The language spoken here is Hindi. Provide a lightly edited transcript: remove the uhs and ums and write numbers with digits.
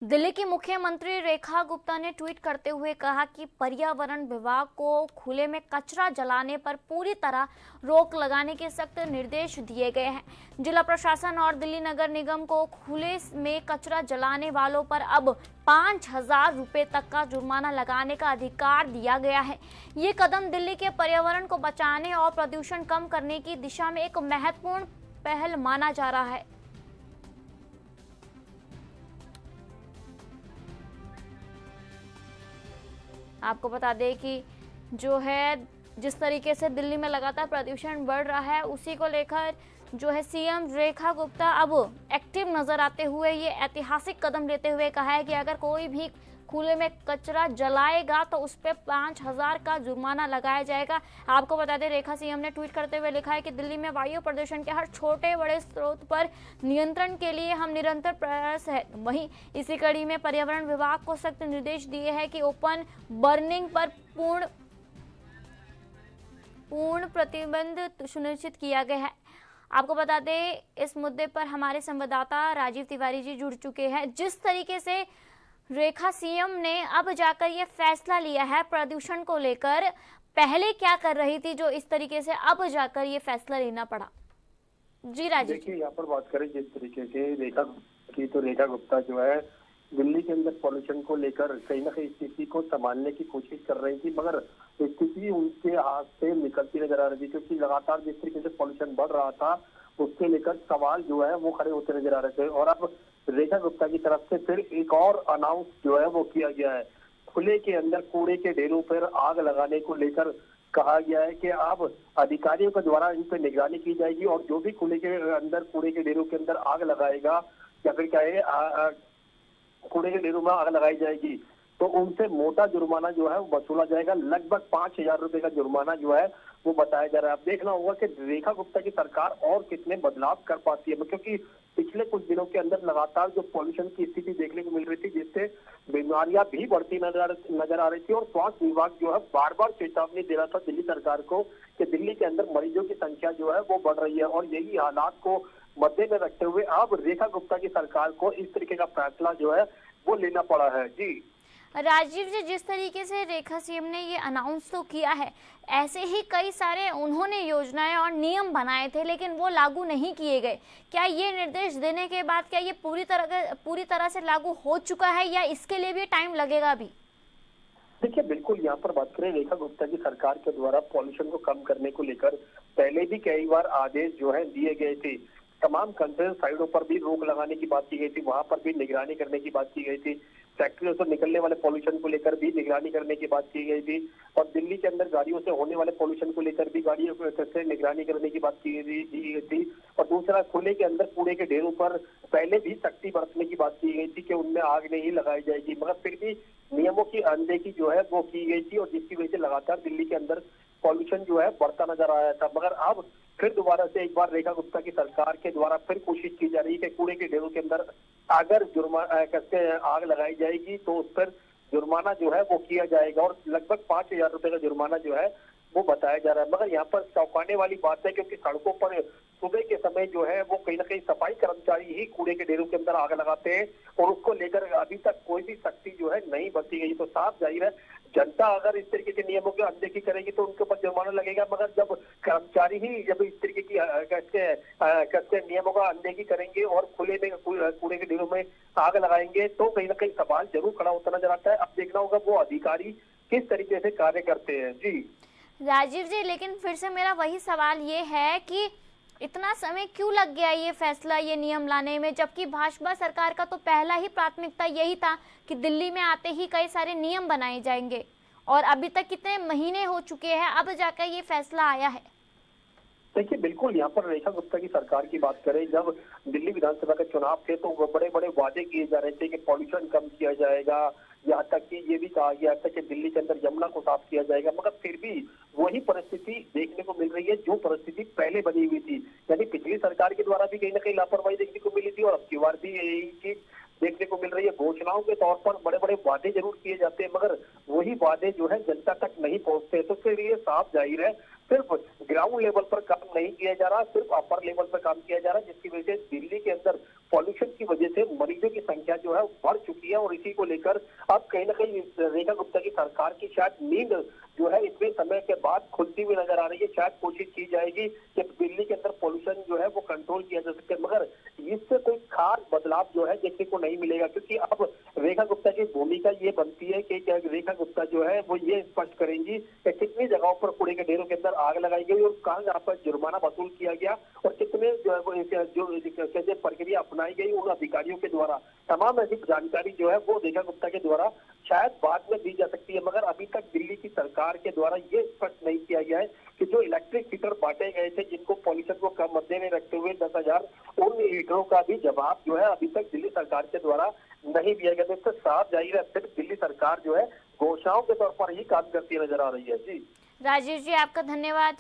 दिल्ली की मुख्यमंत्री रेखा गुप्ता ने ट्वीट करते हुए कहा कि पर्यावरण विभाग को खुले में कचरा जलाने पर पूरी तरह रोक लगाने के सख्त निर्देश दिए गए हैं। जिला प्रशासन और दिल्ली नगर निगम को खुले में कचरा जलाने वालों पर अब 5,000 रुपए तक का जुर्माना लगाने का अधिकार दिया गया है। ये कदम दिल्ली के पर्यावरण को बचाने और प्रदूषण कम करने की दिशा में एक महत्वपूर्ण पहल माना जा रहा है। आपको बता दें कि जो है जिस तरीके से दिल्ली में लगातार प्रदूषण बढ़ रहा है, उसी को लेकर जो है सीएम रेखा गुप्ता अब एक्टिव नजर आते हुए ये ऐतिहासिक कदम लेते हुए कहा है कि अगर कोई भी खुले में कचरा जलाएगा तो उस पर 5,000 का जुर्माना लगाया जाएगा। आपको बता दें, रेखा सीएम ने ट्वीट करते हुए लिखा है कि दिल्ली में वायु प्रदूषण के हर छोटे बड़े स्रोत पर नियंत्रण के लिए हम निरंतर प्रयास है। वहीं इसी कड़ी में पर्यावरण विभाग को सख्त निर्देश दिए हैं कि ओपन बर्निंग पर पूर्ण प्रतिबंध सुनिश्चित किया गया है। आपको बता दें, इस मुद्दे पर हमारे संवाददाता राजीव तिवारी जी जुड़ चुके हैं। जिस तरीके से रेखा सीएम ने अब जाकर ये फैसला लिया है प्रदूषण को लेकर, पहले क्या कर रही थी जो इस तरीके से अब जाकर ये फैसला लेना पड़ा? जी राजीव। देखिए, यहाँ पर बात करें जिस तरीके से रेखा की, तो रेखा गुप्ता जो है दिल्ली के अंदर पॉल्यूशन को लेकर कहीं ना कहीं स्थिति को संभालने की कोशिश कर रही थी, मगर स्थिति उनके हाथ से निकलती नजर आ रही थी, क्योंकि लगातार जिस तरीके से पॉल्यूशन बढ़ रहा था उसके लेकर सवाल जो है वो खड़े होते नजर आ रहे थे। और अब रेखा गुप्ता की तरफ से फिर एक और अनाउंस जो है वो किया गया है। खुले के अंदर कूड़े के ढेरों पर आग लगाने को लेकर कहा गया है कि अब अधिकारियों के द्वारा इन पर निगरानी की जाएगी और जो भी खुले के अंदर कूड़े के ढेरों के अंदर आग लगाएगा या फिर क्या है कूड़े के ढेरों में आग लगाई जाएगी तो उनसे मोटा जुर्माना जो है वो वसूला जाएगा। लगभग 5,000 रुपए का जुर्माना जो है वो बताया जा रहा है। अब देखना होगा कि रेखा गुप्ता की सरकार और कितने बदलाव कर पाती है, क्योंकि पिछले कुछ दिनों के अंदर लगातार जो पॉल्यूशन की स्थिति देखने को मिल रही थी, जिससे बीमारियां भी बढ़ती नजर आ रही थी और स्वास्थ्य विभाग जो है बार बार चेतावनी दे रहा था दिल्ली सरकार को कि दिल्ली के अंदर मरीजों की संख्या जो है वो बढ़ रही है। और यही हालात को मद्दे में रखते हुए अब रेखा गुप्ता की सरकार को इस तरीके का फैसला जो है वो लेना पड़ा है। जी राजीव जी, जिस तरीके से रेखा सीएम ने ये अनाउंस तो किया है, ऐसे ही कई सारे उन्होंने योजनाएं और नियम बनाए थे लेकिन वो लागू नहीं किए गए। क्या ये निर्देश देने के बाद क्या ये पूरी तरह से लागू हो चुका है या इसके लिए भी टाइम लगेगा अभी? देखिए, बिल्कुल यहाँ पर बात करें रेखा गुप्ता की सरकार के द्वारा पॉल्यूशन को कम करने को लेकर पहले भी कई बार आदेश जो है दिए गए थे। तमाम कंस्ट्रक्शन साइटों पर भी रोक लगाने की बात की गई थी, वहां पर भी निगरानी करने की बात की गई थी। फैक्ट्रियों से निकलने वाले पॉल्यूशन को लेकर भी निगरानी करने की बात की गई थी और दिल्ली के अंदर गाड़ियों से होने वाले पॉल्यूशन को लेकर भी गाड़ियों से निगरानी करने की बात की गई थी। और दूसरा, खुले के अंदर कूड़े के ढेरों पर पहले भी सख्ती बरतने की बात की गई थी कि उनमें आग नहीं लगाई जाएगी, मगर फिर भी नियमों की अनदेखी जो है वो की गई थी और जिसकी वजह से लगातार दिल्ली के अंदर पॉल्यूशन जो है बढ़ता नजर आया था। मगर अब फिर दोबारा से एक बार रेखा गुप्ता की सरकार के द्वारा फिर कोशिश की जा रही है कि कूड़े के ढेरों के अंदर अगर आग लगाई जाएगी तो उस पर जुर्माना जो है वो किया जाएगा और लगभग 5,000 रुपए का जुर्माना जो है वो बताया जा रहा है। मगर यहाँ पर चौंकाने वाली बात है, क्योंकि सड़कों पर सुबह के समय जो है वो कहीं ना कहीं सफाई कर्मचारी ही कूड़े के ढेरों के अंदर आग लगाते हैं और उसको लेकर अभी तक कोई भी सख्ती जो है नहीं बरती गई। तो साफ जाहिर है, जनता अगर इस तरीके के नियमों की अनदेखी करेगी तो उनके ऊपर जुर्माना लगेगा, मगर जब कर्मचारी ही जब इस तरीके की नियमों का अनदेखी करेंगे और खुले में कूड़े के ढेरों में आग लगाएंगे तो कहीं ना कहीं सवाल जरूर खड़ा होता नजर आता है। अब देखना होगा वो अधिकारी किस तरीके से कार्य करते हैं। जी राजीव जी, लेकिन फिर से मेरा वही सवाल ये है कि इतना समय क्यों लग गया ये फैसला, ये नियम लाने में, जबकि भाजपा सरकार का तो पहला ही प्राथमिकता यही था कि दिल्ली में आते ही कई सारे नियम बनाए जाएंगे और अभी तक कितने महीने हो चुके हैं, अब जाकर ये फैसला आया है। देखिए, बिल्कुल यहाँ पर रेखा गुप्ता की सरकार की बात करें, जब दिल्ली विधानसभा के चुनाव थे तो बड़े बड़े वादे किए जा रहे थे कि पॉल्यूशन कम किया जाएगा, यहाँ तक कि ये भी कहा गया था कि दिल्ली के अंदर यमुना को साफ किया जाएगा, मगर फिर भी वही परिस्थिति देखने को मिल रही है जो परिस्थिति पहले बनी हुई थी। यानी पिछली सरकार के द्वारा भी कहीं ना कहीं लापरवाही देखने को मिली थी और अब की बार भी यही चीज देखने को मिल रही है। घोषणाओं के तौर पर बड़े बड़े वादे जरूर किए जाते हैं, मगर वही वादे जो है जनता तक नहीं पहुंचते। तो फिर ये साफ जाहिर है सिर्फ ग्राउंड लेवल पर काम नहीं किया जा रहा, सिर्फ अपर लेवल पर काम किया जा रहा है, जिसकी वजह से दिल्ली के अंदर पॉल्यूशन की वजह से मरीजों की संख्या जो है बढ़ चुकी है और इसी को लेकर अब कहीं ना कहीं रेखा गुप्ता की सरकार की शायद नींद जो है इतने समय के बाद खुलती हुई नजर आ रही है। शायद कोशिश की जाएगी कि दिल्ली के अंदर पॉल्यूशन जो है वो कंट्रोल किया जा सके, मगर इससे कोई खास बदलाव जो है देखने को नहीं मिलेगा, क्योंकि अब रेखा गुप्ता की भूमिका ये बनती है कि क्या रेखा गुप्ता जो है वो ये स्पष्ट करेंगी कि कितनी जगहों पर कूड़े के ढेरों के अंदर आग लगाई गई और कहाँ जहाँ पर जुर्माना वसूल किया गया और कितने जो है वो कैसे प्रक्रिया अपनाई गई उन अधिकारियों के द्वारा। तमाम ऐसी जानकारी जो है वो रेखा गुप्ता के द्वारा शायद बाद में दी जा सकती है, मगर अभी तक दिल्ली की सरकार के द्वारा ये स्पष्ट नहीं किया गया है कि जो इलेक्ट्रिक हीटर बांटे गए थे जिनको पॉल्यूशन को कम मद्दे में रखते हुए 10,000 उन हीटरों का भी जवाब जो है अभी तक दिल्ली सरकार के द्वारा नहीं दिया गया। तो इससे साफ जाहिर है सिर्फ दिल्ली सरकार जो है घोषणाओं के तौर पर ही काम करती नजर आ रही है। जी राजीव जी, आपका धन्यवाद।